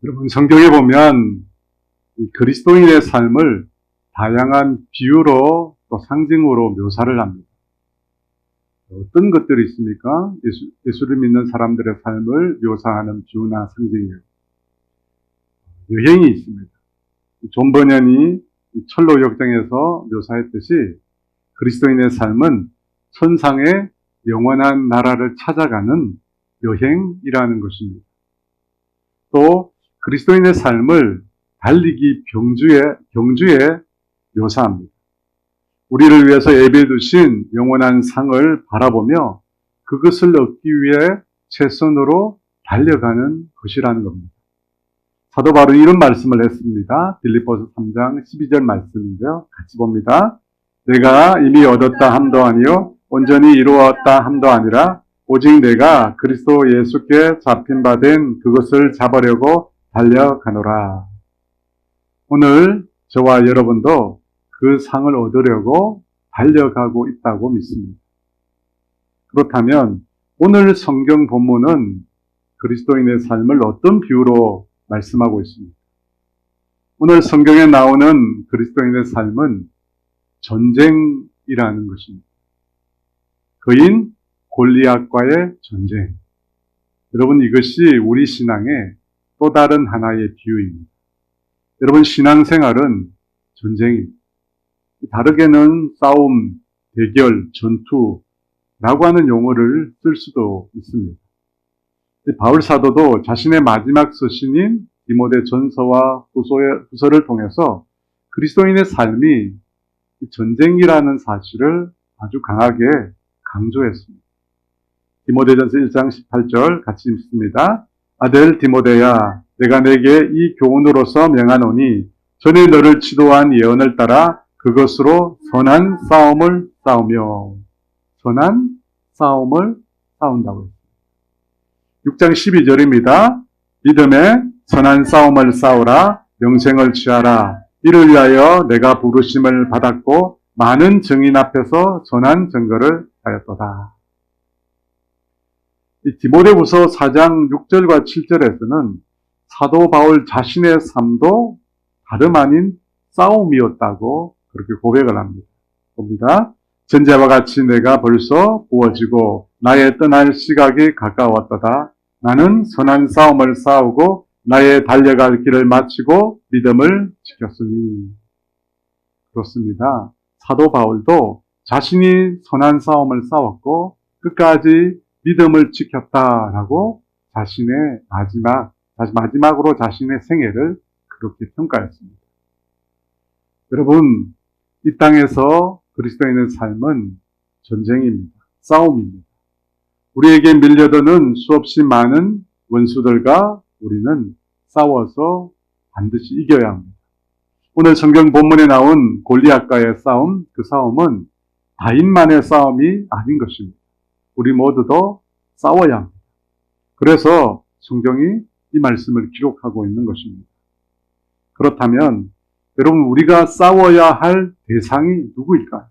여러분, 성경에 보면 이 그리스도인의 삶을 다양한 비유로 또 상징으로 묘사를 합니다. 어떤 것들이 있습니까? 예수를 믿는 사람들의 삶을 묘사하는 비유나 상징이에요. 여행이 있습니다. 존 버년이 철로 역정에서 묘사했듯이 그리스도인의 삶은 천상의 영원한 나라를 찾아가는 여행이라는 것입니다. 또 그리스도인의 삶을 달리기 경주에 묘사합니다. 우리를 위해서 예비해 두신 영원한 상을 바라보며 그것을 얻기 위해 최선으로 달려가는 것이라는 겁니다. 사도 바울이 이런 말씀을 했습니다. 빌립보서 3장 12절 말씀인데요. 같이 봅니다. 내가 이미 얻었다 함도 아니요 온전히 이루었다 함도 아니라 오직 내가 그리스도 예수께 잡힌 바 된 그것을 잡으려고 달려가노라. 오늘 저와 여러분도 그 상을 얻으려고 달려가고 있다고 믿습니다. 그렇다면 오늘 성경 본문은 그리스도인의 삶을 어떤 비유로 말씀하고 있습니다. 오늘 성경에 나오는 그리스도인의 삶은 전쟁이라는 것입니다. 그인 골리앗과의 전쟁. 여러분, 이것이 우리 신앙의 또 다른 하나의 비유입니다. 여러분, 신앙생활은 전쟁입니다. 다르게는 싸움, 대결, 전투라고 하는 용어를 쓸 수도 있습니다. 바울 사도도 자신의 마지막 서신인 디모데 전서와 후서를 통해서 그리스도인의 삶이 전쟁이라는 사실을 아주 강하게 강조했습니다. 디모데전서 1장 18절 같이 읽습니다. 아들 디모데야, 내가 내게 이 교훈으로서 명하노니 전에 너를 지도한 예언을 따라 그것으로 선한 싸움을 싸우며. 선한 싸움을 싸운다고 했습니다. 6장 12절입니다. 믿음에 선한 싸움을 싸우라, 영생을 취하라. 이를 위하여 내가 부르심을 받았고 많은 증인 앞에서 선한 증거를 하였도다. 이 디모데후서 4장 6절과 7절에서는 사도 바울 자신의 삶도 다름 아닌 싸움이었다고 그렇게 고백을 합니다. 봅니다. 전제와 같이 내가 벌써 부어지고 나의 떠날 시각이 가까웠도다. 나는 선한 싸움을 싸우고 나의 달려갈 길을 마치고 믿음을 지켰으니. 그렇습니다. 사도 바울도 자신이 선한 싸움을 싸웠고 끝까지 믿음을 지켰다라고 자신의 마지막으로 자신의 생애를 그렇게 평가했습니다. 여러분, 이 땅에서 그리스도인의 삶은 전쟁입니다. 싸움입니다. 우리에게 밀려드는 수없이 많은 원수들과 우리는 싸워서 반드시 이겨야 합니다. 오늘 성경 본문에 나온 골리앗과의 싸움, 그 싸움은 다인만의 싸움이 아닌 것입니다. 우리 모두도 싸워야 합니다. 그래서 성경이 이 말씀을 기록하고 있는 것입니다. 그렇다면 여러분, 우리가 싸워야 할 대상이 누구일까요?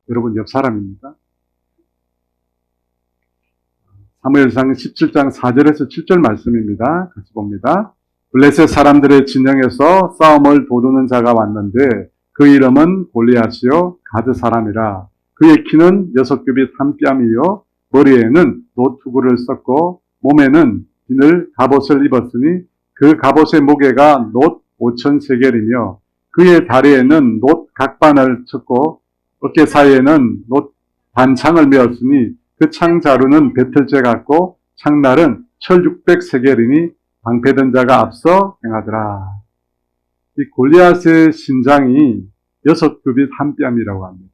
여러분, 옆 사람입니까? 사무엘상 17장 4절에서 7절 말씀입니다. 같이 봅니다. 블레셋 사람들의 진영에서 싸움을 도두는 자가 왔는데 그 이름은 골리앗이요 가드 사람이라. 그의 키는 6규빗 한 뼘이요 머리에는 노투구를 썼고 몸에는 비늘 갑옷을 입었으니 그 갑옷의 무게가 놋 5,000세겔이며 그의 다리에는 놋 각반을 쳤고 어깨 사이에는 놋 반창을 메었으니 그 창자루는 배틀째 같고 창날은 철 600세겔이니 방패든 자가 앞서 행하더라. 이 골리앗의 신장이 6규빗 한 뼘이라고 합니다.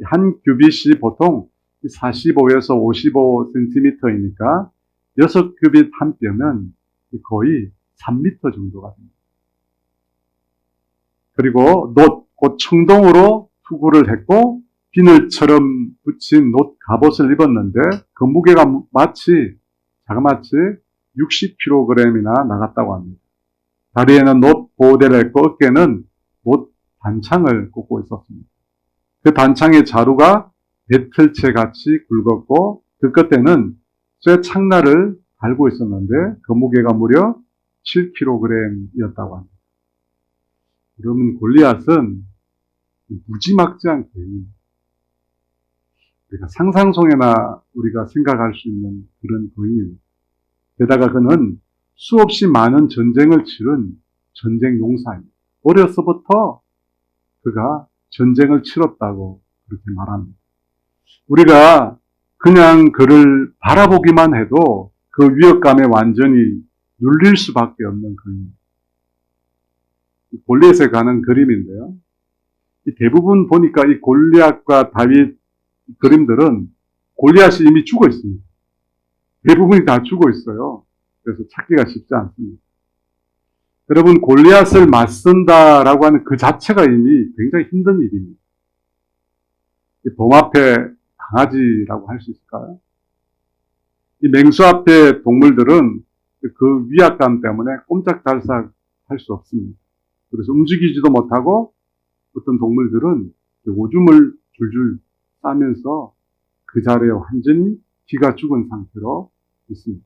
한 규빗이 보통 45에서 55cm이니까 6규빗 한 뼘은 거의 3m 정도가 됩니다. 그리고 놋, 곧 청동으로 투구를 했고 비늘처럼 붙인 놋 갑옷을 입었는데 그 무게가 자그마치 60kg이나 나갔다고 합니다. 다리에는 놋 보호대를 했고 어깨는 놋 단창을 꽂고 있었습니다. 그 단창의 자루가 배틀채 같이 굵었고 그 끝에는 쇠 창날을 달고 있었는데 그 무게가 무려 7kg이었다고 합니다. 여러분, 골리앗은 무지막지한 거인입니다. 우리가 상상 속에나 우리가 생각할 수 있는 그런 거인입니다. 게다가 그는 수없이 많은 전쟁을 치른 전쟁 용사입니다. 어려서부터 그가 전쟁을 치렀다고 그렇게 말합니다. 우리가 그냥 그를 바라보기만 해도 그 위협감에 완전히 눌릴 수밖에 없는 그림입니다. 골리앗에 관한 그림인데요. 대부분 보니까 이 골리앗과 다윗 그림들은 골리앗이 이미 죽어 있습니다. 대부분이 다 죽어 있어요. 그래서 찾기가 쉽지 않습니다. 여러분, 골리앗을 맞선다라고 하는 그 자체가 이미 굉장히 힘든 일입니다. 범 앞에 강아지라고 할 수 있을까요? 이 맹수 앞에 동물들은 그 위압감 때문에 꼼짝달싹 할 수 없습니다. 그래서 움직이지도 못하고 어떤 동물들은 오줌을 줄줄 싸면서 그 자리에 완전히 기가 죽은 상태로 있습니다.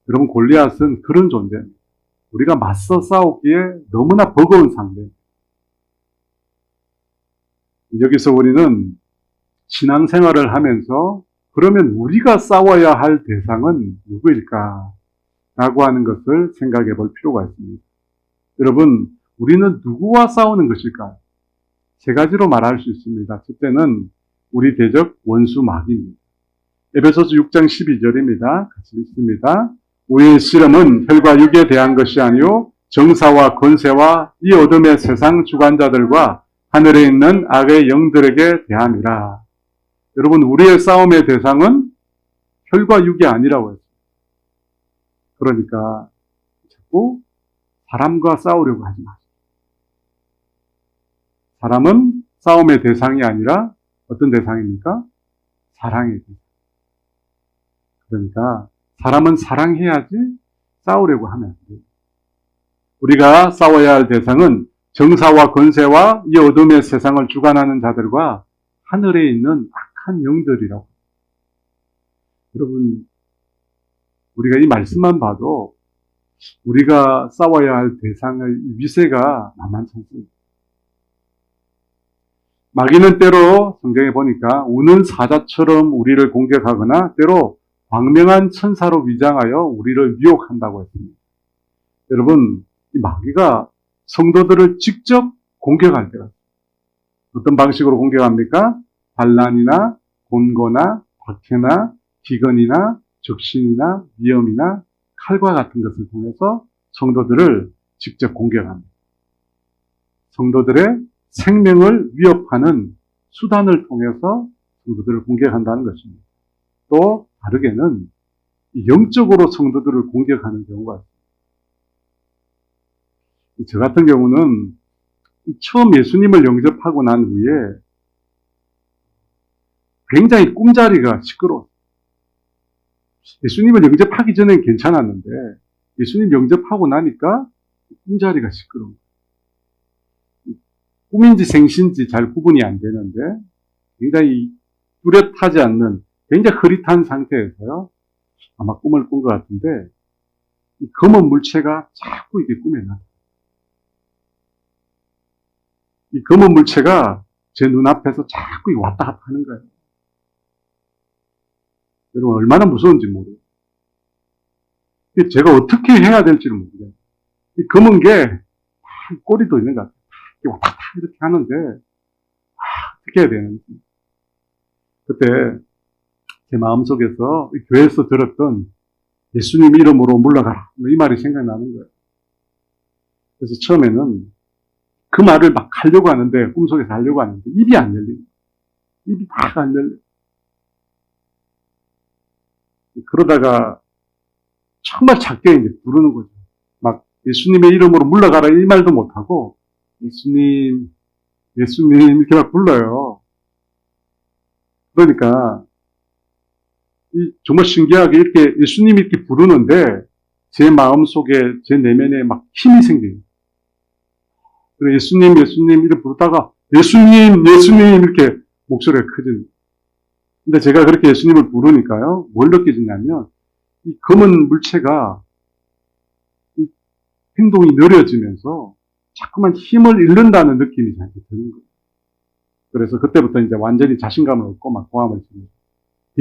여러분, 골리앗은 그런 존재입니다. 우리가 맞서 싸우기에 너무나 버거운 상대입니다. 여기서 우리는 신앙생활을 하면서 그러면 우리가 싸워야 할 대상은 누구일까? 라고 하는 것을 생각해 볼 필요가 있습니다. 여러분, 우리는 누구와 싸우는 것일까요? 세 가지로 말할 수 있습니다. 첫째는 우리 대적 원수 마귀입니다. 에베소서 6장 12절입니다. 같이 읽습니다. 우리의 씨름은 혈과 육에 대한 것이 아니요 정사와 권세와 이 어둠의 세상 주관자들과 하늘에 있는 악의 영들에게 대함이라. 여러분, 우리의 싸움의 대상은 혈과 육이 아니라고 했습니다. 그러니까 자꾸 사람과 싸우려고 하지 마세요. 사람은 싸움의 대상이 아니라 어떤 대상입니까? 사랑의 대상. 그러니까 사람은 사랑해야지 싸우려고 하면 안 돼요. 우리가 싸워야 할 대상은 정사와 권세와 이 어둠의 세상을 주관하는 자들과 하늘에 있는 악한 영들이라고. 여러분, 우리가 이 말씀만 봐도 우리가 싸워야 할 대상의 위세가 만만치 않습니다. 마귀는 때로 성경에 보니까 우는 사자처럼 우리를 공격하거나 때로 광명한 천사로 위장하여 우리를 유혹한다고 했습니다. 여러분, 이 마귀가 성도들을 직접 공격할 때가 어떤 방식으로 공격합니까? 반란이나 곤고나 박해나 기근이나 적신이나 위험이나 칼과 같은 것을 통해서 성도들을 직접 공격합니다. 성도들의 생명을 위협하는 수단을 통해서 성도들을 공격한다는 것입니다. 또 다르게는 영적으로 성도들을 공격하는 경우가 있습니다. 저 같은 경우는 처음 예수님을 영접하고 난 후에 굉장히 꿈자리가 시끄러웠어요. 예수님을 영접하기 전엔 괜찮았는데 예수님 영접하고 나니까 꿈자리가 시끄러워요. 꿈인지 생신지 잘 구분이 안 되는데 굉장히 뚜렷하지 않는 굉장히 흐릿한 상태에서요. 아마 꿈을 꾼 것 같은데 이 검은 물체가 자꾸 이게 꿈에 나요. 이 검은 물체가 제 눈앞에서 자꾸 왔다 갔다 하는 거예요. 여러분, 얼마나 무서운지 모르겠어요. 제가 어떻게 해야 될지를 모르겠어요. 이 검은 게 꼬리도 있는 것 같아요. 왔다 갔다 이렇게 하는데 어떻게 해야 되는지. 그때 제 마음속에서 교회에서 들었던 예수님 이름으로 물러가라, 이 말이 생각나는 거예요. 그래서 처음에는 그 말을 막 하려고 하는데, 꿈속에서 하려고 하는데 입이 안 열려요. 입이 막 안 열려요. 그러다가 정말 작게 이제 부르는 거죠. 막 예수님의 이름으로 물러가라 이 말도 못하고 예수님, 예수님 이렇게 막 불러요. 그러니까 정말 신기하게 이렇게 예수님이 이렇게 부르는데 제 마음속에, 제 내면에 막 힘이 생겨요. 그래서 예수님, 예수님 이렇게 부르다가 예수님, 예수님 이렇게 목소리가 커집니다. 근데 제가 그렇게 예수님을 부르니까요, 뭘 느껴지냐면 이 검은 물체가 행동이 느려지면서 자꾸만 힘을 잃는다는 느낌이 자꾸 드는 거예요. 그래서 그때부터 이제 완전히 자신감을 얻고 막 고함을 치면서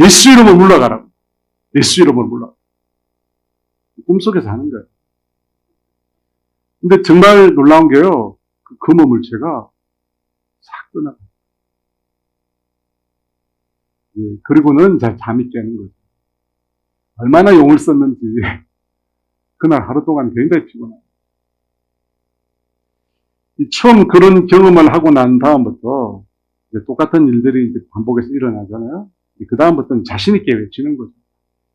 예수 이름으로 물러가라고. 예수 이름으로 물러가. 꿈속에서 하는 거예요. 근데 정말 놀라운 게요. 그 금호 물체가 싹 떠나가요. 예, 그리고는 잘 잠이 깨는 거죠. 얼마나 용을 썼는지 그날 하루 동안 굉장히 피곤해요. 처음 그런 경험을 하고 난 다음부터 똑같은 일들이 이제 반복해서 일어나잖아요. 그 다음부터는 자신 있게 외치는 거죠.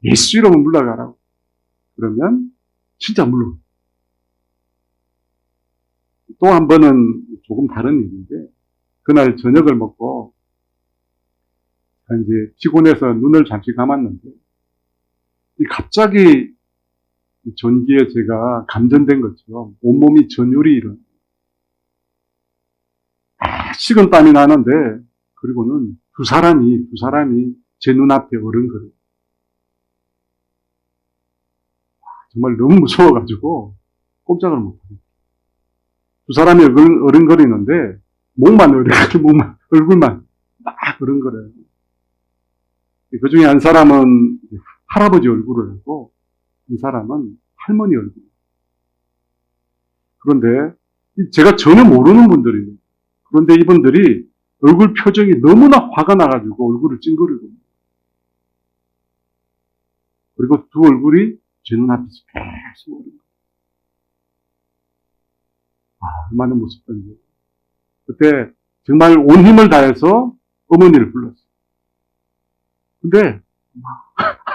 예수 이름으로 물러가라고. 그러면 진짜 물러가요. 또 한 번은 조금 다른 일인데 그날 저녁을 먹고 이제 피곤해서 눈을 잠시 감았는데 갑자기 전기에 제가 감전된 것처럼 온몸이 전율이 일어나요. 식은땀이 나는데 그리고는 두 사람이 제 눈앞에 어른거려요. 정말 너무 무서워가지고 꼼짝을 못해요. 두 사람이 어른거리는데 목만 어른거려요. 얼굴만 막 어른거려요. 그 중에 한 사람은 할아버지 얼굴을 하고 한 사람은 할머니 얼굴. 그런데 제가 전혀 모르는 분들이에요. 그런데 이분들이 얼굴 표정이 너무나 화가 나가지고 얼굴을 찡그리고 그리고 두 얼굴이 제 눈앞에서 계속 오는 거예요. 얼마나 무섭던지. 그때 정말 온 힘을 다해서 어머니를 불렀어요. 근데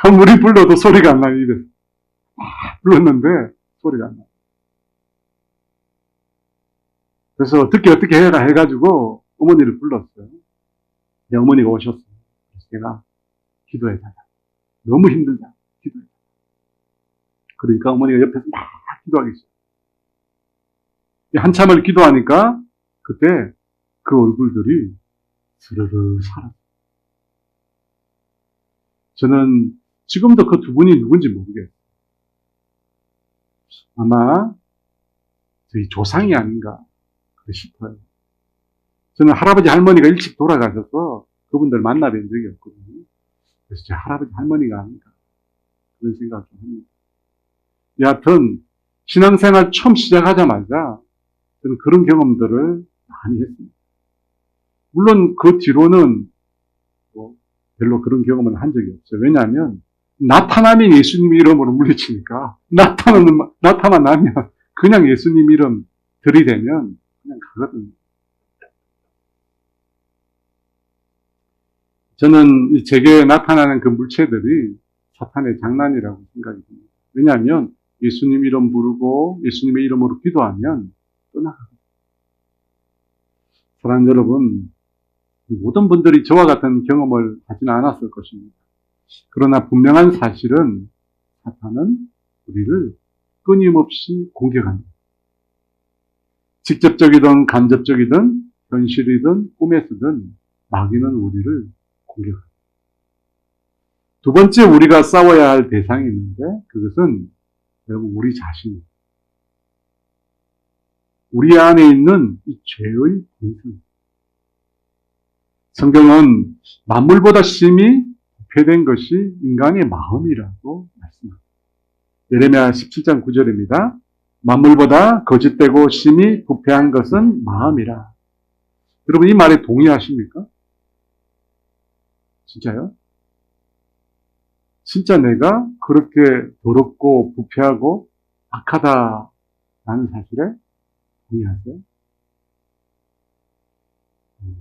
아무리 불러도 소리가 안 나요. 입에서. 불렀는데 소리가 안 나요. 그래서 어떻게 해라 해가지고 어머니를 불렀어요. 어머니가 오셨어요. 그래서 제가 기도해달라. 너무 힘들다. 기도해달라. 그러니까 어머니가 옆에서 막 기도하기 시작해요. 한참을 기도하니까 그때 그 얼굴들이 스르르 사라져요. 저는 지금도 그 두 분이 누군지 모르겠어요. 아마 저희 조상이 아닌가 싶어요. 저는 할아버지 할머니가 일찍 돌아가셔서 그분들 만나뵌 적이 없거든요. 그래서 제 할아버지 할머니가 아닌가 그런 생각을 좀 합니다. 여하튼 신앙생활 처음 시작하자마자 저는 그런 경험들을 많이 했습니다. 물론 그 뒤로는 별로 그런 경험을 한 적이 없어요. 왜냐하면 나타나면 예수님 이름으로 물리치니까 나타나면 그냥 예수님 이름 들이대면 그냥 가거든요. 저는 제게 나타나는 그 물체들이 사탄의 장난이라고 생각이 듭니다. 왜냐하면 예수님 이름 부르고 예수님의 이름으로 기도하면 떠나가거든요. 사랑하는 여러분, 모든 분들이 저와 같은 경험을 하지는 않았을 것입니다. 그러나 분명한 사실은 사탄은 우리를 끊임없이 공격합니다. 직접적이든 간접적이든 현실이든 꿈에서든 마귀는 우리를 공격합니다. 두 번째 우리가 싸워야 할 대상이 있는데 그것은 여러분 우리 자신입니다. 우리 안에 있는 이 죄의 본성. 성경은 만물보다 심히 부패된 것이 인간의 마음이라고 말씀합니다. 예레미야 17장 9절입니다. 만물보다 거짓되고 심히 부패한 것은 마음이라. 여러분 이 말에 동의하십니까? 진짜요? 진짜 내가 그렇게 더럽고 부패하고 악하다라는 사실에 동의하세요?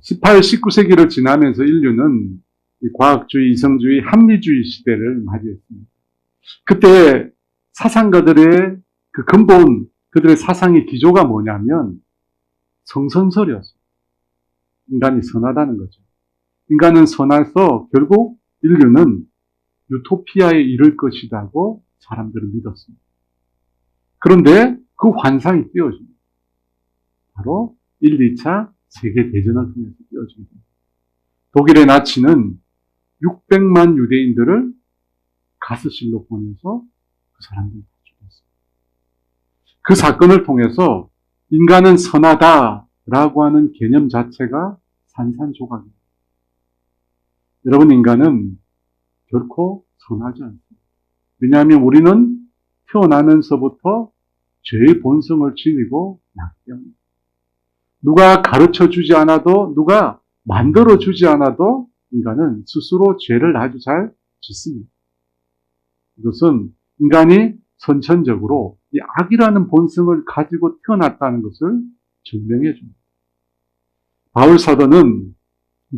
18, 19세기를 지나면서 인류는 과학주의, 이성주의, 합리주의 시대를 맞이했습니다. 그때 사상가들의 그 근본, 그들의 사상의 기조가 뭐냐면 성선설이었어요. 인간이 선하다는 거죠. 인간은 선해서 결국 인류는 유토피아에 이를 것이라고 사람들은 믿었습니다. 그런데 그 환상이 깨어집니다. 바로 1, 2차 세계대전을 통해서 깨어집니다. 독일의 나치는 600만 유대인들을 가스실로 보내서 그 사람들을 죽였습니다. 그 사건을 통해서 인간은 선하다라고 하는 개념 자체가 산산조각입니다. 여러분, 인간은 결코 선하지 않습니다. 왜냐하면 우리는 태어나면서부터 죄의 본성을 지니고 났기 때문입니다. 누가 가르쳐 주지 않아도, 누가 만들어 주지 않아도 인간은 스스로 죄를 아주 잘 짓습니다. 이것은 인간이 선천적으로 이 악이라는 본성을 가지고 태어났다는 것을 증명해 줍니다. 바울 사도는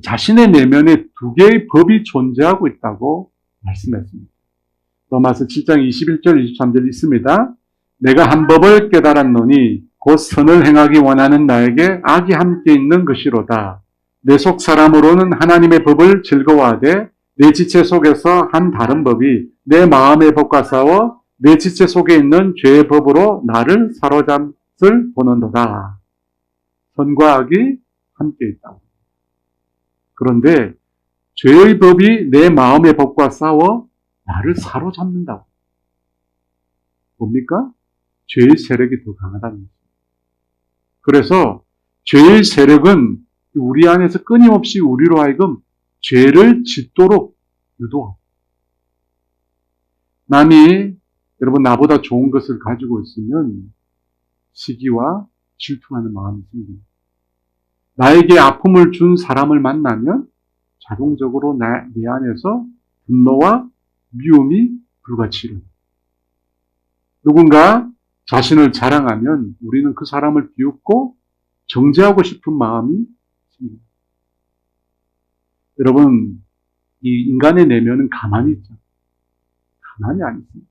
자신의 내면에 두 개의 법이 존재하고 있다고 말씀했습니다. 로마서 7장 21절 23절 있습니다. 내가 한 법을 깨달았노니 곧 선을 행하기 원하는 나에게 악이 함께 있는 것이로다. 내 속 사람으로는 하나님의 법을 즐거워하되 내 지체 속에서 한 다른 법이 내 마음의 법과 싸워 내 지체 속에 있는 죄의 법으로 나를 사로잡을 보는도다. 선과 악이 함께 있다. 그런데 죄의 법이 내 마음의 법과 싸워 나를 사로잡는다고. 뭡니까? 죄의 세력이 더 강하다는 거죠. 그래서 죄의 세력은 우리 안에서 끊임없이 우리로 하여금 죄를 짓도록 유도하고, 남이 여러분 나보다 좋은 것을 가지고 있으면 시기와 질투하는 마음이 생깁니다. 나에게 아픔을 준 사람을 만나면 자동적으로 내 안에서 분노와 미움이 불같이 일어납니다. 누군가 자신을 자랑하면 우리는 그 사람을 비웃고 정죄하고 싶은 마음이 생깁니다. 여러분, 이 인간의 내면은 가만히 있죠. 가만히 안 있습니다.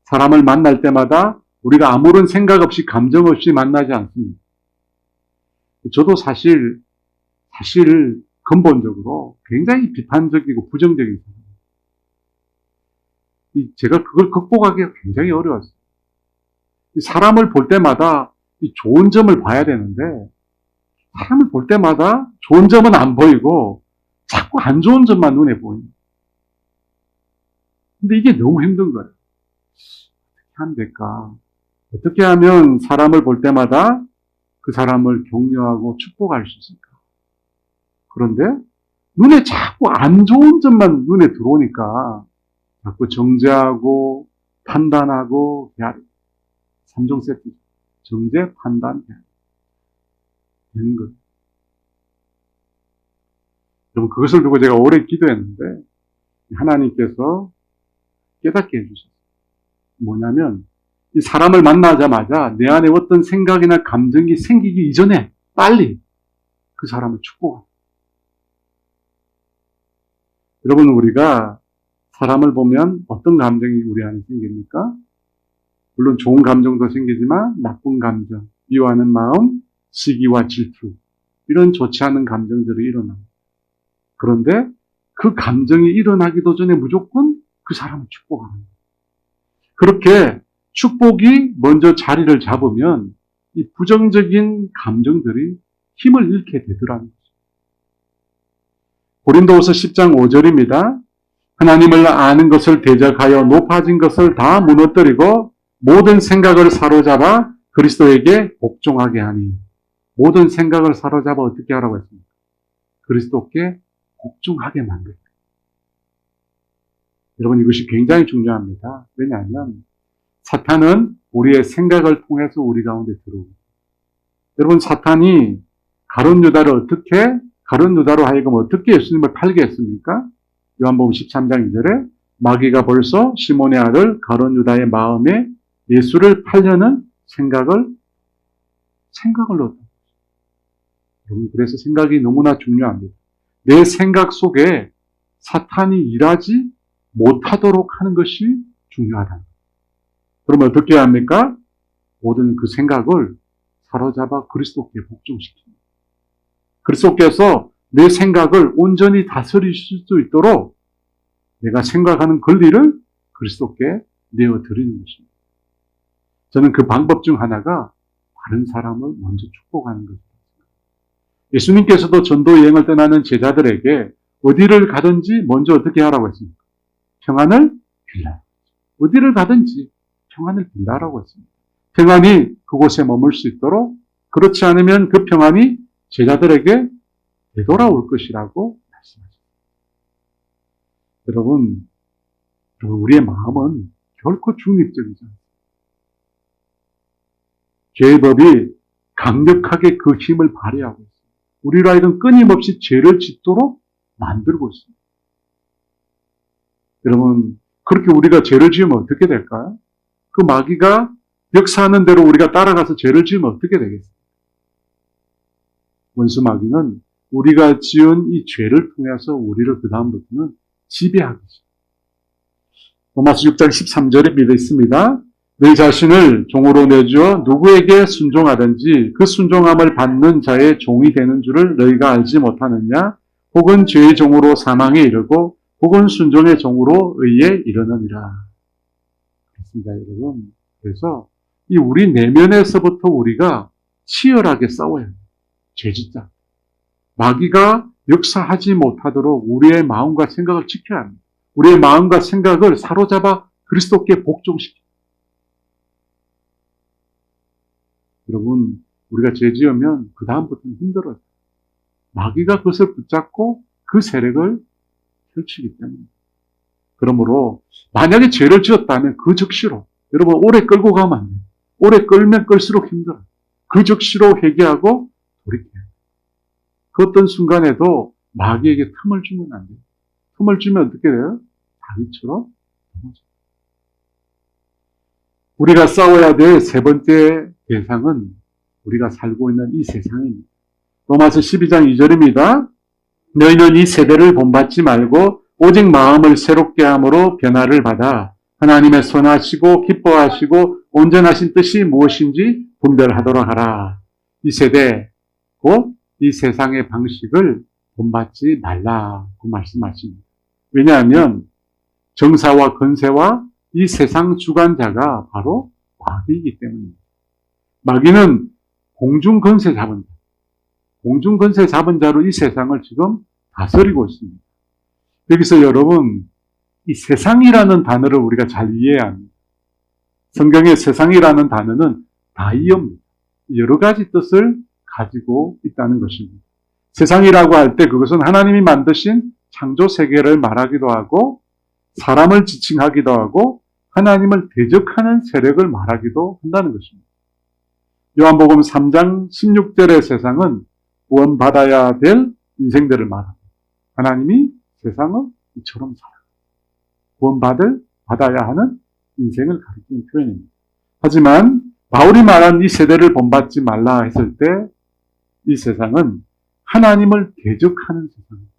사람을 만날 때마다 우리가 아무런 생각 없이 감정 없이 만나지 않습니다. 저도 사실 근본적으로 굉장히 비판적이고 부정적인 사람이에요. 제가 그걸 극복하기가 굉장히 어려웠어요. 사람을 볼 때마다 좋은 점을 봐야 되는데 사람을 볼 때마다 좋은 점은 안 보이고 자꾸 안 좋은 점만 눈에 보입니다. 근데 이게 너무 힘든 거예요. 어떻게 하면 될까? 어떻게 하면 사람을 볼 때마다 그 사람을 격려하고 축복할 수 있을까? 그런데 눈에 자꾸 안 좋은 점만 눈에 들어오니까 자꾸 정죄하고 판단하고 배하리. 3종 세트. 정죄, 판단, 배하리. 되는 거예요. 여러분, 그것을 두고 제가 오래 기도했는데 하나님께서 깨닫게 해주셨어요. 뭐냐면 이 사람을 만나자마자 내 안에 어떤 생각이나 감정이 생기기 이전에 빨리 그 사람을 축복하고. 여러분, 우리가 사람을 보면 어떤 감정이 우리 안에 생깁니까? 물론 좋은 감정도 생기지만 나쁜 감정, 미워하는 마음, 시기와 질투, 이런 좋지 않은 감정들이 일어납니다. 그런데 그 감정이 일어나기도 전에 무조건 그 사람을 축복하는 거예요. 그렇게 축복이 먼저 자리를 잡으면 이 부정적인 감정들이 힘을 잃게 되더라는 거죠. 고린도후서 10장 5절입니다. 하나님을 아는 것을 대적하여 높아진 것을 다 무너뜨리고 모든 생각을 사로잡아 그리스도에게 복종하게 하니. 모든 생각을 사로잡아 어떻게 하라고 했습니까? 그리스도께 복종하게 만듭니다. 여러분, 이것이 굉장히 중요합니다. 왜냐하면 사탄은 우리의 생각을 통해서 우리 가운데 들어옵니다. 여러분, 사탄이 가룟 유다로 하여금 어떻게 예수님을 팔게 했습니까? 요한복음 13장 2절에 마귀가 벌써 시몬의 아들 가룟 유다의 마음에 예수를 팔려는 생각을 넣었다. 여러분, 그래서 생각이 너무나 중요합니다. 내 생각 속에 사탄이 일하지 못하도록 하는 것이 중요하다. 그러면 어떻게 해야 합니까? 모든 그 생각을 사로잡아 그리스도께 복종시킵니다. 그리스도께서 내 생각을 온전히 다스리실 수 있도록 내가 생각하는 권리를 그리스도께 내어드리는 것입니다. 저는 그 방법 중 하나가 다른 사람을 먼저 축복하는 것입니다. 예수님께서도 전도 여행을 떠나는 제자들에게 어디를 가든지 먼저 어떻게 하라고 했습니까? 평안을 빌라. 어디를 가든지 평안을 빌라라고 했습니다. 평안이 그곳에 머물 수 있도록, 그렇지 않으면 그 평안이 제자들에게 되돌아올 것이라고 말씀하십니다. 여러분, 우리의 마음은 결코 중립적이지 않습니다. 죄의 법이 강력하게 그 힘을 발휘하고 있습니다. 우리로 하여금 끊임없이 죄를 짓도록 만들고 있습니다. 여러분, 그렇게 우리가 죄를 지으면 어떻게 될까요? 그 마귀가 역사하는 대로 우리가 따라가서 죄를 지으면 어떻게 되겠어요? 원수 마귀는 우리가 지은 이 죄를 통해서 우리를 그 다음부터는 지배하겠죠. 로마서 6장 13절에 믿어 있습니다. 내 자신을 종으로 내주어 누구에게 순종하든지 그 순종함을 받는 자의 종이 되는 줄을 너희가 알지 못하느냐? 혹은 죄의 종으로 사망에 이르고 혹은 순종의 종으로 의에 이르느니라. 그렇습니다, 여러분. 그래서 이 우리 내면에서부터 우리가 치열하게 싸워야 합니다. 죄짓자. 마귀가 역사하지 못하도록 우리의 마음과 생각을 지켜야 합니다. 우리의 마음과 생각을 사로잡아 그리스도께 복종시킵니다. 여러분, 우리가 죄 지으면 그 다음부터는 힘들어요. 마귀가 그것을 붙잡고 그 세력을 펼치기 때문에. 그러므로 만약에 죄를 지었다면 그 즉시로, 여러분 오래 끌고 가면 안 돼요. 오래 끌면 끌수록 힘들어요. 그 즉시로 회개하고 돌이켜야 돼요. 그 어떤 순간에도 마귀에게 틈을 주면 안 돼요. 틈을 주면 어떻게 돼요? 다윗처럼 넘어져요. 우리가 싸워야 될 세 번째 대상은 우리가 살고 있는 이 세상입니다. 로마서 12장 2절입니다. 너희는 이 세대를 본받지 말고 오직 마음을 새롭게 함으로 변화를 받아 하나님의 선하시고 기뻐하시고 온전하신 뜻이 무엇인지 분별하도록 하라. 이 세대, 곧 이 세상의 방식을 본받지 말라고 말씀하십니다. 왜냐하면 정사와 건세와 이 세상 주관자가 바로 마귀이기 때문입니다. 마귀는 공중건세 잡은 자, 공중건세 잡은 자로 이 세상을 지금 다스리고 있습니다. 여기서 여러분, 이 세상이라는 단어를 우리가 잘 이해해야 합니다. 성경의 세상이라는 단어는 다이어입니다. 여러 가지 뜻을 가지고 있다는 것입니다. 세상이라고 할 때 그것은 하나님이 만드신 창조 세계를 말하기도 하고 사람을 지칭하기도 하고 하나님을 대적하는 세력을 말하기도 한다는 것입니다. 요한복음 3장 16절의 세상은 구원받아야 될 인생들을 말합니다. 하나님이 세상을 이처럼 구원받아야 하는 인생을 가리키는 표현입니다. 하지만 바울이 말한 이 세대를 본받지 말라 했을 때 이 세상은 하나님을 대적하는 세상입니다.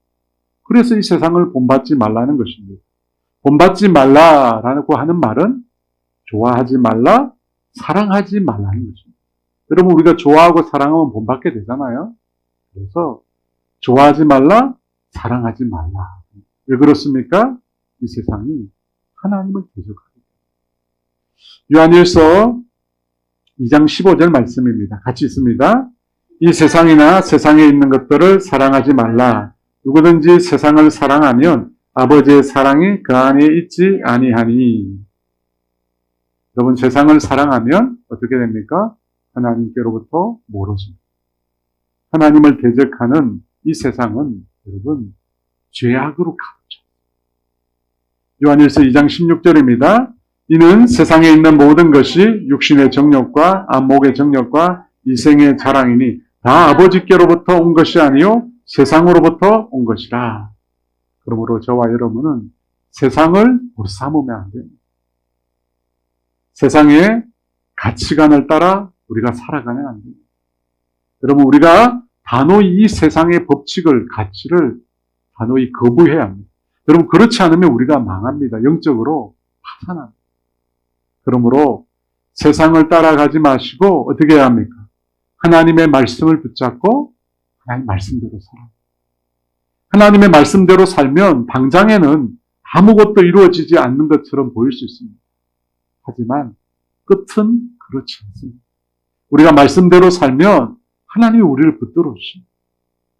그래서 이 세상을 본받지 말라는 것입니다. 본받지 말라라고 하는 말은 좋아하지 말라, 사랑하지 말라는 것입니다. 여러분, 우리가 좋아하고 사랑하면 본받게 되잖아요. 그래서 좋아하지 말라, 사랑하지 말라. 왜 그렇습니까? 이 세상이 하나님을 대적하기 때문에. 요한일서 2장 15절 말씀입니다. 같이 있습니다. 이 세상이나 세상에 있는 것들을 사랑하지 말라. 누구든지 세상을 사랑하면 아버지의 사랑이 그 안에 있지 아니하니. 여러분, 세상을 사랑하면 어떻게 됩니까? 하나님께로부터 멀어집니다. 하나님을 대적하는 이 세상은 여러분 죄악으로 가득 요한일서 2장 16절입니다. 이는 세상에 있는 모든 것이 육신의 정욕과 안목의 정욕과 이생의 자랑이니 다 아버지께로부터 온 것이 아니요 세상으로부터 온 것이라. 그러므로 저와 여러분은 세상을 삼으면 안 됩니다. 세상의 가치관을 따라 우리가 살아가면 안 됩니다. 여러분, 우리가 단호히 이 세상의 법칙을, 가치를 단호히 거부해야 합니다. 여러분, 그렇지 않으면 우리가 망합니다. 영적으로 파산합니다. 그러므로 세상을 따라가지 마시고 어떻게 해야 합니까? 하나님의 말씀을 붙잡고 하나님 말씀대로 살아요. 하나님의 말씀대로 살면 당장에는 아무것도 이루어지지 않는 것처럼 보일 수 있습니다. 하지만 끝은 그렇지 않습니다. 우리가 말씀대로 살면 하나님이 우리를 붙들어 주십니다.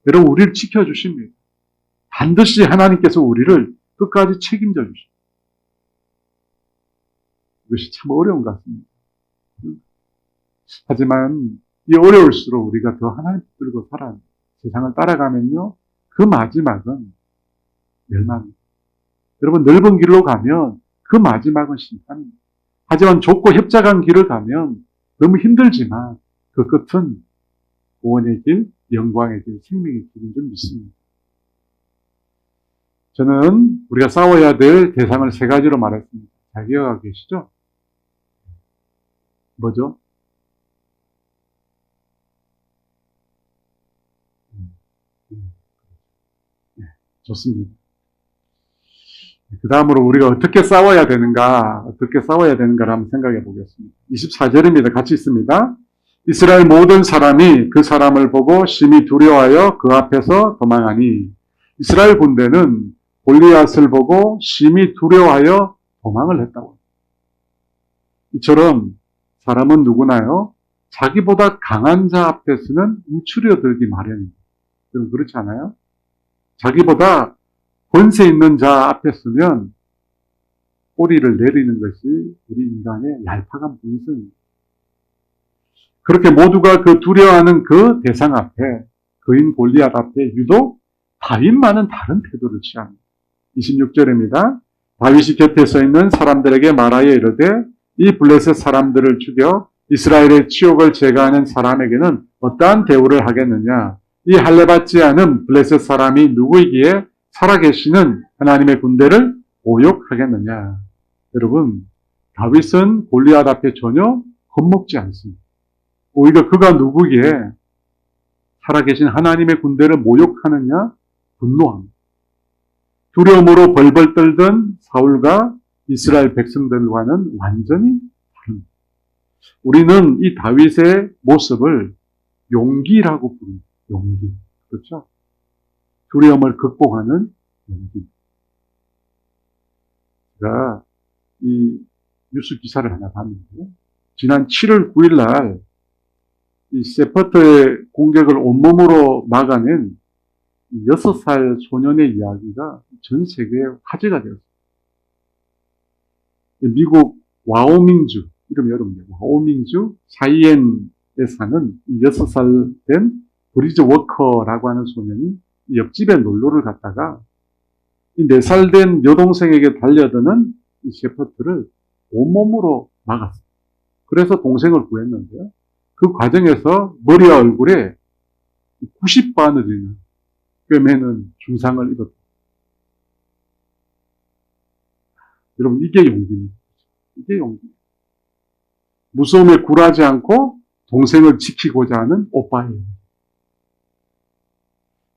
여러분, 우리를 지켜주십니다. 반드시 하나님께서 우리를 끝까지 책임져 주십니다. 이것이 참 어려운 것 같습니다. 하지만 이 어려울수록 우리가 더 하나님 붙들고 살아 세상을 따라가면요, 그 마지막은 멸망입니다. 여러분, 넓은 길로 가면 그 마지막은 심판입니다. 하지만 좁고 협착한 길을 가면 너무 힘들지만 그 끝은 구원의 길, 영광의 길, 생명의 길인 줄 믿습니다. 저는 우리가 싸워야 될 대상을 세 가지로 말했습니다. 잘 기억하고 계시죠? 뭐죠? 네, 좋습니다. 그 다음으로 우리가 어떻게 싸워야 되는가를 한번 생각해 보겠습니다. 24절입니다. 같이 있습니다. 이스라엘 모든 사람이 그 사람을 보고 심히 두려워하여 그 앞에서 도망하니, 이스라엘 군대는 골리앗을 보고 심히 두려워하여 도망을 했다고. 이처럼 사람은 누구나요? 자기보다 강한 자 앞에서는 움츠려들기 마련입니다. 그렇지 않아요? 자기보다 권세 있는 자 앞에 서면 꼬리를 내리는 것이 우리 인간의 얄팍한 본성입니다. 그렇게 모두가 그 두려워하는 그 대상 앞에, 그인 골리앗 앞에 유독 다윗만은 다른 태도를 취합니다. 26절입니다. 다윗이 곁에 서 있는 사람들에게 말하여 이르되 이 블레셋 사람들을 죽여 이스라엘의 치욕을 제거하는 사람에게는 어떠한 대우를 하겠느냐? 이 할례받지 않은 블레셋 사람이 누구이기에 살아계시는 하나님의 군대를 모욕하겠느냐? 여러분, 다윗은 골리앗 앞에 전혀 겁먹지 않습니다. 오히려 그가 누구기에 살아계신 하나님의 군대를 모욕하느냐? 분노합니다. 두려움으로 벌벌 떨던 사울과 이스라엘 백성들과는 완전히 다릅니다. 우리는 이 다윗의 모습을 용기라고 부릅니다. 용기. 그렇죠? 두려움을 극복하는 용기. 제가 이 뉴스 기사를 하나 봤는데요. 지난 7월 9일 날 이 세퍼트의 공격을 온몸으로 막아낸 6살 소년의 이야기가 전 세계에 화제가 되었습니다. 미국 와오밍주, 이름이 어렵네요. 와오밍주 사이엔에 사는 이 6살 된 브리즈 워커라고 하는 소년이 옆집에 놀러를 갔다가 이 4살 된 여동생에게 달려드는 이 셰퍼트를 온몸으로 막았어요. 그래서 동생을 구했는데요. 그 과정에서 머리와 얼굴에 90바늘이나 꿰매는 중상을 입었다. 여러분, 이게 용기입니다. 이게 용기. 무서움에 굴하지 않고 동생을 지키고자 하는 오빠예요.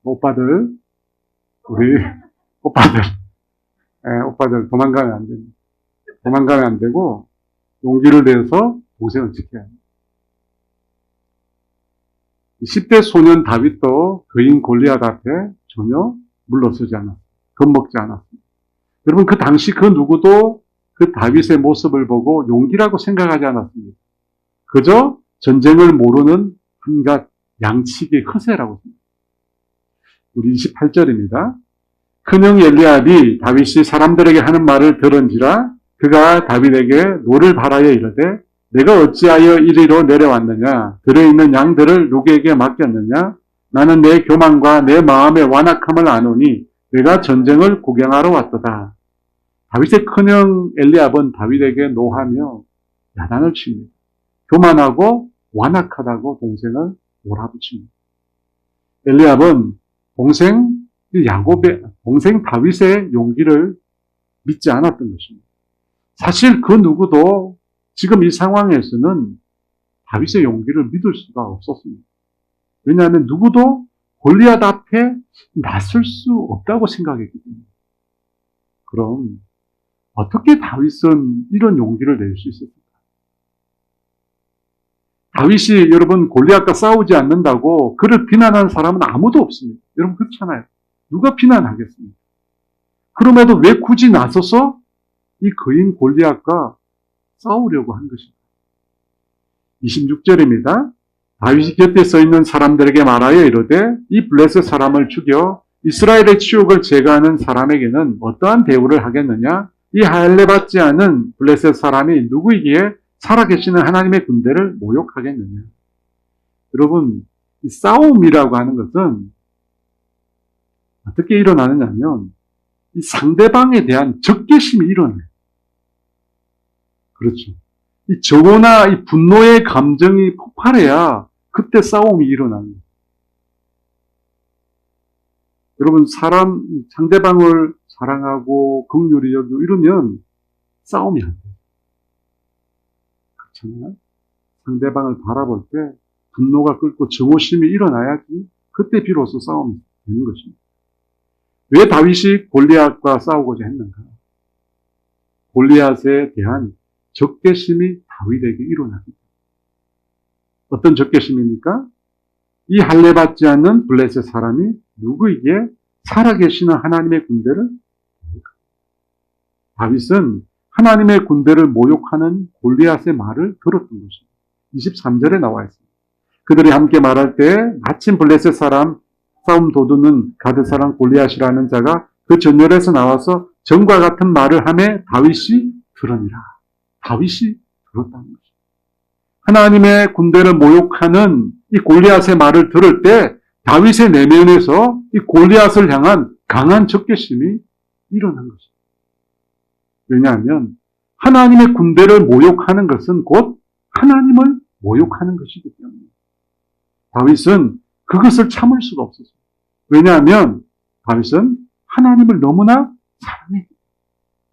오빠들, 우리 오빠들 도망가면 안 됩니다. 도망가면 안 되고 용기를 내서 동생을 지켜야 합니다. 10대 소년 다윗도 그인 골리앗 앞에 전혀 물러서지 않았습니다. 겁먹지 않았습니다. 여러분, 그 당시 그 누구도 그 다윗의 모습을 보고 용기라고 생각하지 않았습니다. 그저 전쟁을 모르는 한갓 양치기 허세라고 생각합니다. 우리 28절입니다. 큰형 엘리압이 다윗이 사람들에게 하는 말을 들은지라 그가 다윗에게 노를 바라여 이르되 내가 어찌하여 이리로 내려왔느냐? 들어있는 양들을 누구에게 맡겼느냐? 나는 내 교만과 내 마음의 완악함을 아노니 내가 전쟁을 구경하러 왔도다. 다윗의 큰형 엘리압은 다윗에게 노하며 야단을 칩니다. 교만하고 완악하다고 동생을 몰아붙입니다. 엘리압은 동생 다윗의 용기를 믿지 않았던 것입니다. 사실 그 누구도 지금 이 상황에서는 다윗의 용기를 믿을 수가 없었습니다. 왜냐하면 누구도 골리앗 앞에 나설 수 없다고 생각했기 때문에. 그럼 어떻게 다윗은 이런 용기를 낼 수 있었을까? 다윗이 여러분 골리앗과 싸우지 않는다고 그를 비난하는 사람은 아무도 없습니다. 여러분 그렇잖아요. 누가 비난하겠습니까? 그럼에도 왜 굳이 나서서 이 거인 골리앗과 싸우려고 한 것입니다. 26절입니다. 다윗이 곁에 서 있는 사람들에게 말하여 이르되 이 블레셋 사람을 죽여 이스라엘의 치욕을 제거하는 사람에게는 어떠한 대우를 하겠느냐? 이 할례받지 않은 블레셋 사람이 누구이기에 살아계시는 하나님의 군대를 모욕하겠느냐. 여러분, 이 싸움이라고 하는 것은 어떻게 일어나느냐면 이 상대방에 대한 적개심이 일어나요. 그렇죠. 이 저거나 이 분노의 감정이 폭발해야 그때 싸움이 일어나는 거예요. 여러분, 상대방을 사랑하고 긍휼히 여기고 이러면 싸움이 안 돼요. 그렇잖아요. 상대방을 바라볼 때 분노가 끓고 정오심이 일어나야지 그때 비로소 싸움이 되는 것입니다. 왜 다윗이 골리앗과 싸우고자 했는가? 골리앗에 대한 적개심이 다윗에게 일어납니다. 어떤 적개심입니까? 이 할례받지 않는 블레셋 사람이 누구에게 살아계시는 하나님의 군대를 다윗은 하나님의 군대를 모욕하는 골리앗의 말을 들었던 것입니다. 23절에 나와 있습니다. 그들이 함께 말할 때 마침 블레셋 사람 싸움 도두는 가드 사람 골리앗이라는 자가 그 전열에서 나와서 전과 같은 말을 하매 다윗이 들으니라. 다윗이 들었다는 것입니다. 하나님의 군대를 모욕하는 이 골리앗의 말을 들을 때 다윗의 내면에서 이 골리앗을 향한 강한 적개심이 일어난 것입니다. 왜냐하면 하나님의 군대를 모욕하는 것은 곧 하나님을 모욕하는 것이기 때문에 다윗은 그것을 참을 수가 없었어요. 왜냐하면 다윗은 하나님을 너무나 사랑해.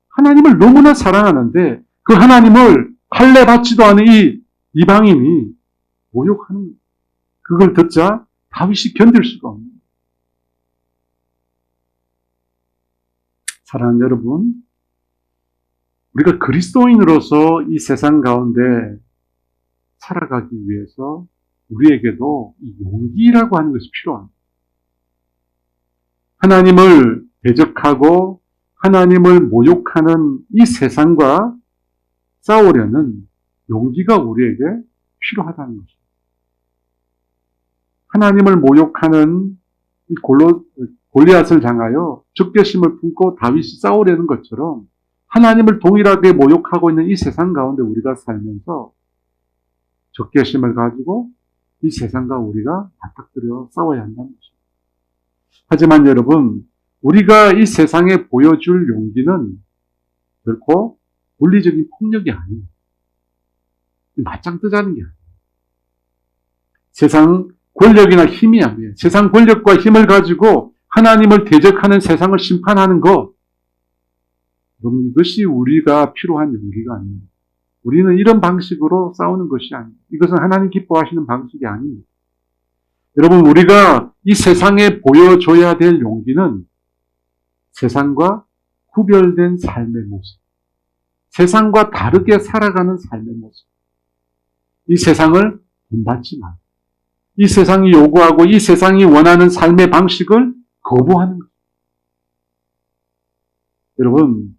하나님을 너무나 사랑하는데 그 하나님을 할례 받지도 않은 이 이방인이 모욕하는 그걸 듣자 다윗이 견딜 수가 없는 거예요. 사랑하는 여러분, 우리가 그리스도인으로서 이 세상 가운데 살아가기 위해서 우리에게도 이 용기라고 하는 것이 필요합니다. 하나님을 대적하고 하나님을 모욕하는 이 세상과 싸우려는 용기가 우리에게 필요하다는 것입니다. 하나님을 모욕하는 이 골리앗을 향하여 적개심을 품고 다윗이 싸우려는 것처럼 하나님을 동일하게 모욕하고 있는 이 세상 가운데 우리가 살면서 적개심을 가지고 이 세상과 우리가 맞닥뜨려 싸워야 한다는 것입니다. 하지만 여러분, 우리가 이 세상에 보여줄 용기는 결코 물리적인 폭력이 아닙니다. 맞짱 뜨자는 게 아니에요. 세상 권력이나 힘이 아니에요. 세상 권력과 힘을 가지고 하나님을 대적하는 세상을 심판하는 것, 이것이 우리가 필요한 용기가 아닙니다. 우리는 이런 방식으로 싸우는 것이 아닙니다. 이것은 하나님 기뻐하시는 방식이 아닙니다. 여러분, 우리가 이 세상에 보여줘야 될 용기는 세상과 구별된 삶의 모습, 세상과 다르게 살아가는 삶의 모습. 이 세상을 본받지 말고, 이 세상이 요구하고 이 세상이 원하는 삶의 방식을 거부하는 것. 여러분,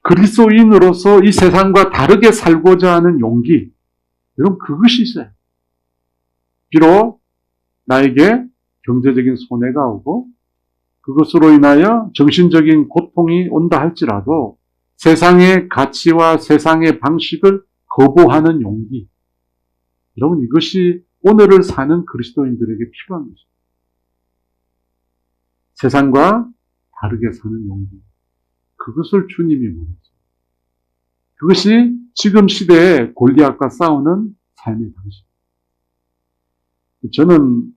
그리스도인으로서 이 세상과 다르게 살고자 하는 용기, 여러분 그것이 있어요. 비록 나에게 경제적인 손해가 오고 그것으로 인하여 정신적인 고통이 온다 할지라도 세상의 가치와 세상의 방식을 거부하는 용기. 여러분, 이것이 오늘을 사는 그리스도인들에게 필요한 것입니다. 세상과 다르게 사는 용기. 그것을 주님이 원하죠. 그것이 지금 시대에 골리앗과 싸우는 삶의 방식. 저는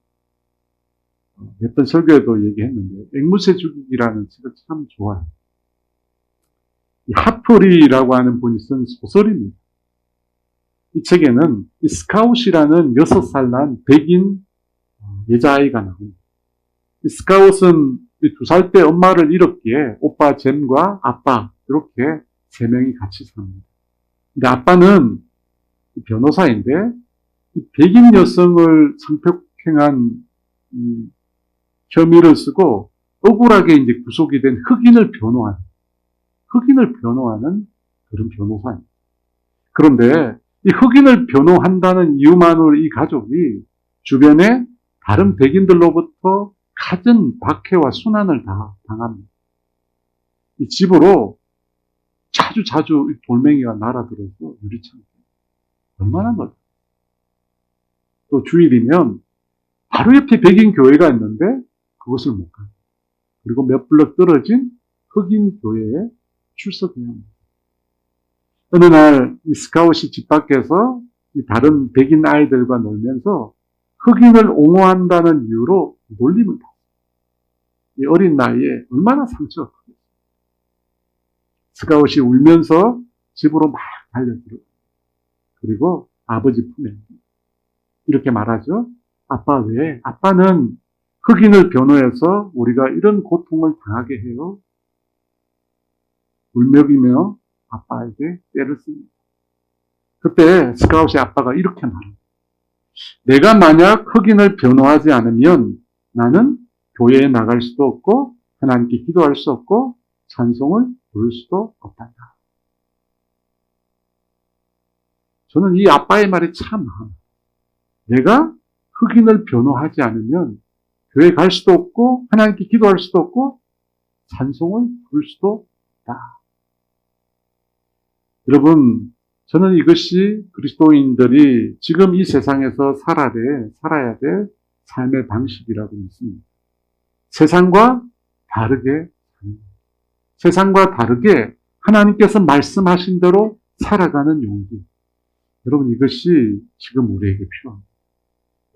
몇 번 설교에도 얘기했는데 앵무새 죽이기라는 책을 참 좋아해요. 하프리라고 하는 분이 쓴 소설입니다. 이 책에는 이 스카웃이라는 6살 난 백인 여자아이가 나옵니다. 이 스카웃은 2살 때 엄마를 잃었기에 오빠 잼과 아빠 이렇게 3명이 같이 삽니다. 근데 아빠는 변호사인데 이 백인 여성을 성폭행한 혐의를 쓰고 억울하게 이제 구속이 된 흑인을 변호하는 그런 변호사입니다. 그런데 이 흑인을 변호한다는 이유만으로 이 가족이 주변에 다른 백인들로부터 갖은 박해와 순환을 다 당합니다. 이 집으로 자주 돌멩이가 날아들어서 유리창. 얼마나 멀어. 또 주일이면 바로 옆에 백인 교회가 있는데 그것을 못 가. 그리고 몇 블럭 떨어진 흑인 교회에 출석해야 합니다. 어느 날 이 스카웃이 집 밖에서 이 다른 백인 아이들과 놀면서 흑인을 옹호한다는 이유로 놀림을 받았어요. 이 어린 나이에 얼마나 상처가 크겠어요. 스카웃이 울면서 집으로 막 달려들어요. 그리고 아버지 품에 이렇게 말하죠. 아빠 왜? 아빠는 흑인을 변호해서 우리가 이런 고통을 당하게 해요. 울먹이며 아빠에게 떼를 씁니다. 그때 스카웃의 아빠가 이렇게 말합니다. 내가 만약 흑인을 변호하지 않으면 나는 교회에 나갈 수도 없고 하나님께 기도할 수 없고 찬송을 부를 수도 없단다. 저는 이 아빠의 말이 참 내가 흑인을 변호하지 않으면 교회 갈 수도 없고 하나님께 기도할 수도 없고 찬송을 부를 수도 없다. 여러분, 저는 이것이 그리스도인들이 지금 이 세상에서 살아야 될 삶의 방식이라고 믿습니다. 세상과 다르게, 세상과 다르게 하나님께서 말씀하신 대로 살아가는 용기. 여러분, 이것이 지금 우리에게 필요합니다.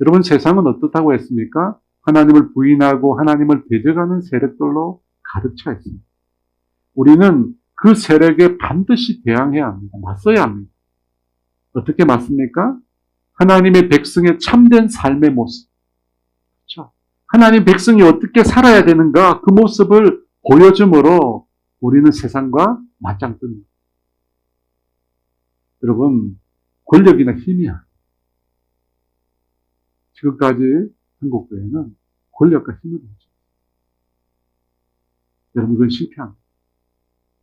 여러분, 세상은 어떻다고 했습니까? 하나님을 부인하고 하나님을 대적하는 세력들로 가득 차 있습니다. 우리는 그 세력에 반드시 대항해야 합니다. 맞서야 합니다. 어떻게 맞습니까? 하나님의 백성의 참된 삶의 모습. 그렇죠? 하나님 백성이 어떻게 살아야 되는가 그 모습을 보여줌으로 우리는 세상과 맞짱 뜹니다. 여러분, 권력이나 힘이야. 지금까지 한국교회는 권력과 힘을 줬어요. 여러분, 그건 실패합니다.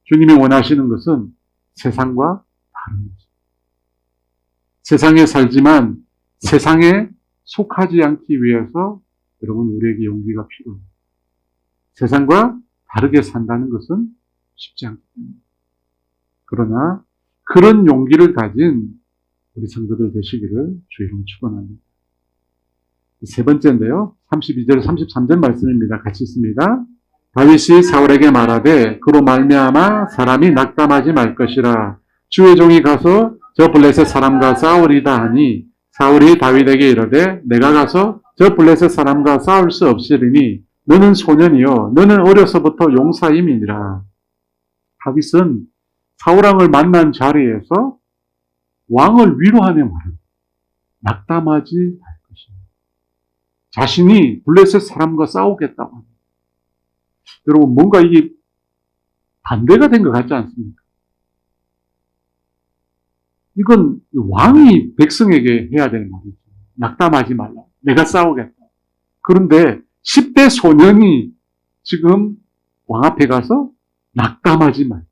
주님이 원하시는 것은 세상과 다른 것입니다. 세상에 살지만 세상에 속하지 않기 위해서 여러분 우리에게 용기가 필요합니다. 세상과 다르게 산다는 것은 쉽지 않기 때문입니다. 그러나 그런 용기를 가진 우리 성도들 되시기를 주 이름으로 축원합니다. 세 번째인데요. 32절 33절 말씀입니다. 같이 읽습니다. 다윗이 사울에게 말하되 그로 말미암아 사람이 낙담하지 말 것이라. 주의 종이 가서 저 블레셋 사람과 싸우리다 하니 사울이 다윗에게 이르되 내가 가서 저 블레셋 사람과 싸울 수 없으리니 너는 소년이요 너는 어려서부터 용사임이니라. 다윗은 사울왕을 만난 자리에서 왕을 위로하며 말합니다. 낙담하지 말 것이니 자신이 블레셋 사람과 싸우겠다고 합니다. 여러분, 뭔가 이게 반대가 된 것 같지 않습니까? 이건 왕이 백성에게 해야 되는 말이죠. 낙담하지 말라. 내가 싸우겠다. 그런데 10대 소년이 지금 왕 앞에 가서 낙담하지 말.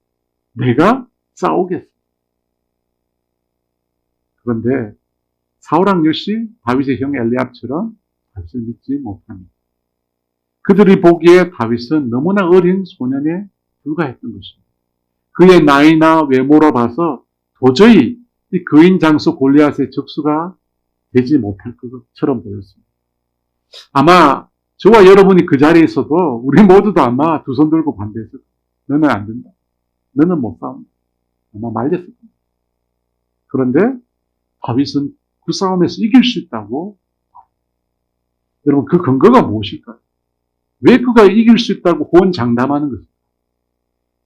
내가 싸우겠어. 그런데 사울왕 역시 다윗의 형 엘리압처럼 다윗을 믿지 못합니다. 그들이 보기에 다윗은 너무나 어린 소년에 불과했던 것입니다. 그의 나이나 외모로 봐서 도저히 이 거인 장수 골리앗의 적수가 되지 못할 것처럼 보였습니다. 아마 저와 여러분이 그 자리에 있어도 우리 모두도 아마 두 손 들고 반대했을 거예요. 너는 안 된다. 너는 못 싸운다. 아마 말렸을 거예요. 그런데 다윗은 그 싸움에서 이길 수 있다고. 여러분, 그 근거가 무엇일까요? 왜 그가 이길 수 있다고 호언장담하는 것입니까?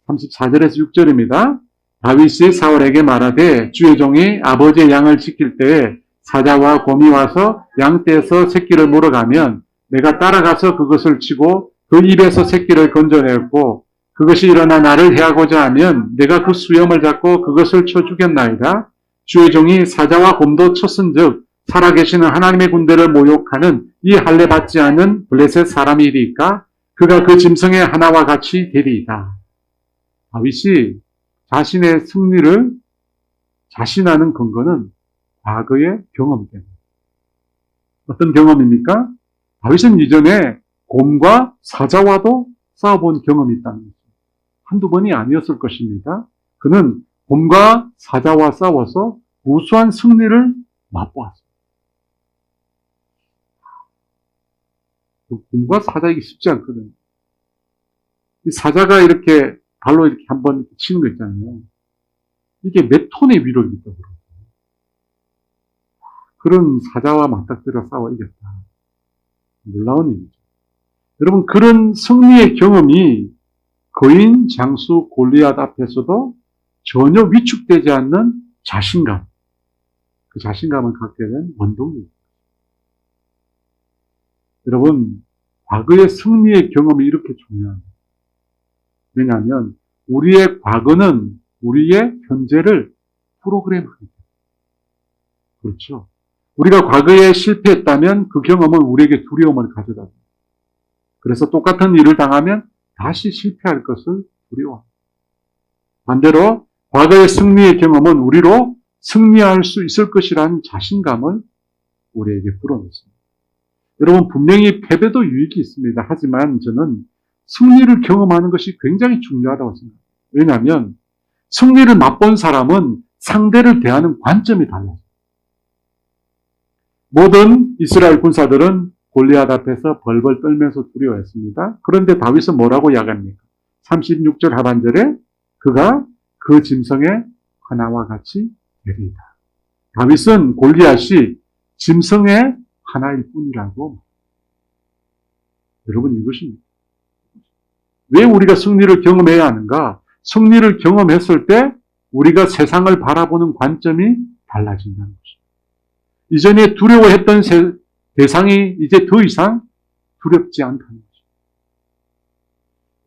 34절에서 6절입니다. 다윗이 사울에게 말하되 주의 종이 아버지의 양을 지킬 때에 사자와 곰이 와서 양떼에서 새끼를 물어가면 내가 따라가서 그것을 치고 그 입에서 새끼를 건져내었고 그것이 일어나 나를 해하고자 하면 내가 그 수염을 잡고 그것을 쳐 죽였나이다. 주의 종이 사자와 곰도 쳤은즉 살아계시는 하나님의 군대를 모욕하는 이 할례 받지 않은 블레셋 사람이리까 그가 그 짐승의 하나와 같이 되리이다. 다윗이 자신의 승리를 자신하는 근거는 과거의 경험 때문에. 어떤 경험입니까? 다윗은 이전에 곰과 사자와도 싸워본 경험이 있다는 것입니다. 한두 번이 아니었을 것입니다. 그는 곰과 사자와 싸워서 우수한 승리를 맛보았습니다. 공과 사자이기 쉽지 않거든요. 이 사자가 이렇게 발로 이렇게 한번 치는 거 있잖아요. 이게 몇 톤의 위력이 있다고 그러거든요. 그런 사자와 맞닥뜨려 싸워 이겼다. 놀라운 일이죠. 여러분, 그런 승리의 경험이 거인 장수 골리앗 앞에서도 전혀 위축되지 않는 자신감, 그 자신감을 갖게 된 원동력입니다. 여러분, 과거의 승리의 경험이 이렇게 중요합니다. 왜냐하면 우리의 과거는 우리의 현재를 프로그램합니다. 그렇죠? 우리가 과거에 실패했다면 그 경험은 우리에게 두려움을 가져다 줍니다. 그래서 똑같은 일을 당하면 다시 실패할 것을 두려워합니다. 반대로 과거의 승리의 경험은 우리로 승리할 수 있을 것이라는 자신감을 우리에게 불어넣습니다. 여러분, 분명히 패배도 유익이 있습니다. 하지만 저는 승리를 경험하는 것이 굉장히 중요하다고 생각합니다. 왜냐하면 승리를 맛본 사람은 상대를 대하는 관점이 달라요. 모든 이스라엘 군사들은 골리앗 앞에서 벌벌 떨면서 두려워했습니다. 그런데 다윗은 뭐라고 이야기합니까? 36절 하반절에 그가 그 짐승의 하나와 같이 되리이다. 다윗은 골리앗이 짐승의 하나일 뿐이라고. 여러분, 이것입니다. 왜 우리가 승리를 경험해야 하는가? 승리를 경험했을 때 우리가 세상을 바라보는 관점이 달라진다는 것입니다. 이전에 두려워했던 대상이 이제 더 이상 두렵지 않다는 것입니다.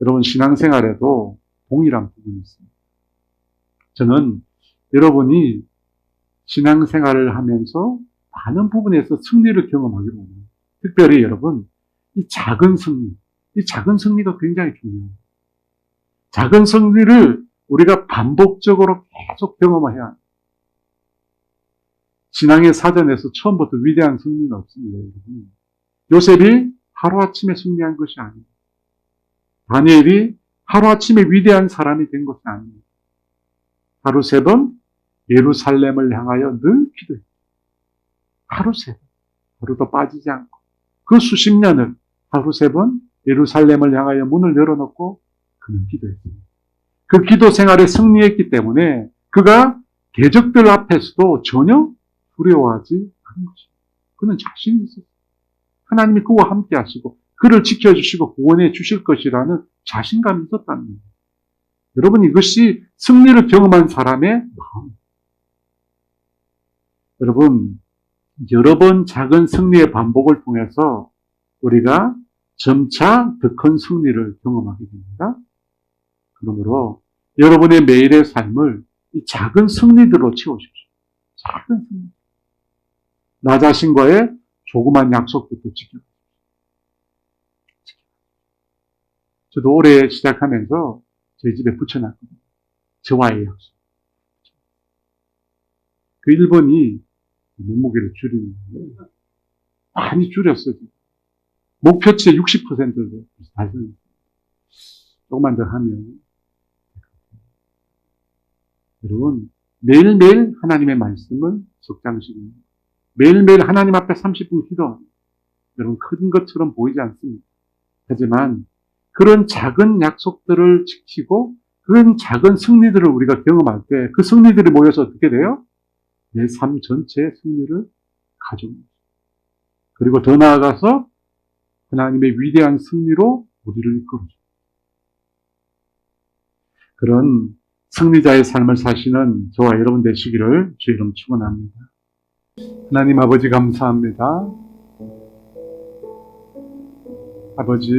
여러분, 신앙생활에도 동일한 부분이 있습니다. 저는 여러분이 신앙생활을 하면서 많은 부분에서 승리를 경험하기로 합니다. 특별히 여러분, 이 작은 승리가 굉장히 중요합니다. 작은 승리를 우리가 반복적으로 계속 경험해야 합니다. 신앙의 사전에서 처음부터 위대한 승리는 없습니다. 여러분. 요셉이 하루아침에 승리한 것이 아닙니다. 다니엘이 하루아침에 위대한 사람이 된 것이 아닙니다. 하루 3번 예루살렘을 향하여 늘 기도했습니다. 하루 3번. 하루도 빠지지 않고 그 수십 년을 하루 3번 예루살렘을 향하여 문을 열어놓고 그는 기도했습니다. 그 기도 생활에 승리했기 때문에 그가 대적들 앞에서도 전혀 두려워하지 않은 것입니다. 그는 자신이 있었어요. 하나님이 그와 함께 하시고 그를 지켜주시고 구원해 주실 것이라는 자신감이 있었다는 겁니다. 여러분, 이것이 승리를 경험한 사람의 마음. 여러분, 여러 번 작은 승리의 반복을 통해서 우리가 점차 더 큰 승리를 경험하게 됩니다. 그러므로 여러분의 매일의 삶을 이 작은 승리들로 채우십시오. 작은 승리. 나 자신과의 조그만 약속부터 지켜주십시오. 저도 올해 시작하면서 저희 집에 붙여놨거든요. 저와의 약속. 그 1번이 몸무게를 줄이는 거예요. 많이 줄였어요. 목표치의 60%를 달성했어요. 조금만 더 하면. 여러분, 매일매일 하나님의 말씀을 적장식입니다. 매일매일 하나님 앞에 30분 기도합니다. 여러분, 큰 것처럼 보이지 않습니다. 하지만 그런 작은 약속들을 지키고 그런 작은 승리들을 우리가 경험할 때 그 승리들이 모여서 어떻게 돼요? 내 삶 전체의 승리를 가져옵니다. 그리고 더 나아가서 하나님의 위대한 승리로 우리를 이끌어줍니다. 그런 승리자의 삶을 사시는 저와 여러분 되시기를 주의 이름 축원합니다. 하나님 아버지 감사합니다. 아버지,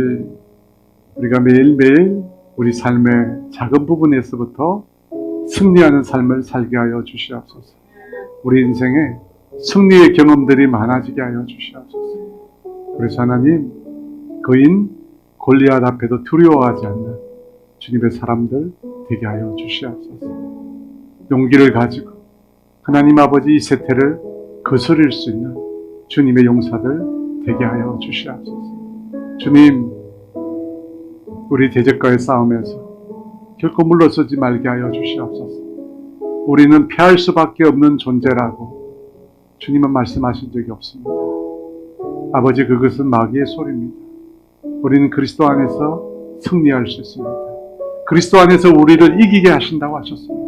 우리가 매일매일 우리 삶의 작은 부분에서부터 승리하는 삶을 살게 하여 주시옵소서. 우리 인생에 승리의 경험들이 많아지게 하여 주시옵소서. 그래서 하나님, 거인 골리앗 앞에도 두려워하지 않는 주님의 사람들 되게 하여 주시옵소서. 용기를 가지고 하나님 아버지 이 세태를 거스릴 수 있는 주님의 용사들 되게 하여 주시옵소서. 주님, 우리 대적과의 싸움에서 결코 물러서지 말게 하여 주시옵소서. 우리는 패할 수밖에 없는 존재라고 주님은 말씀하신 적이 없습니다. 아버지, 그것은 마귀의 소리입니다. 우리는 그리스도 안에서 승리할 수 있습니다. 그리스도 안에서 우리를 이기게 하신다고 하셨습니다.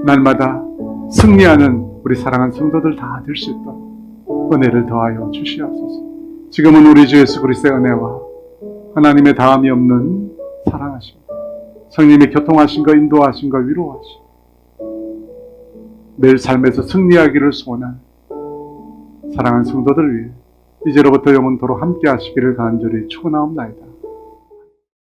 날마다 승리하는 우리 사랑하는 성도들 다 될 수 있도록 은혜를 더하여 주시옵소서. 지금은 우리 주 예수 그리스도의 은혜와 하나님의 다함이 없는 사랑하심, 성령님의 교통하심과 인도하심과 위로하심, 매일 삶에서 승리하기를 소원한 사랑하는 성도들 위해 이제로부터 영원토록 함께 하시기를 간절히 축원하옵나이다.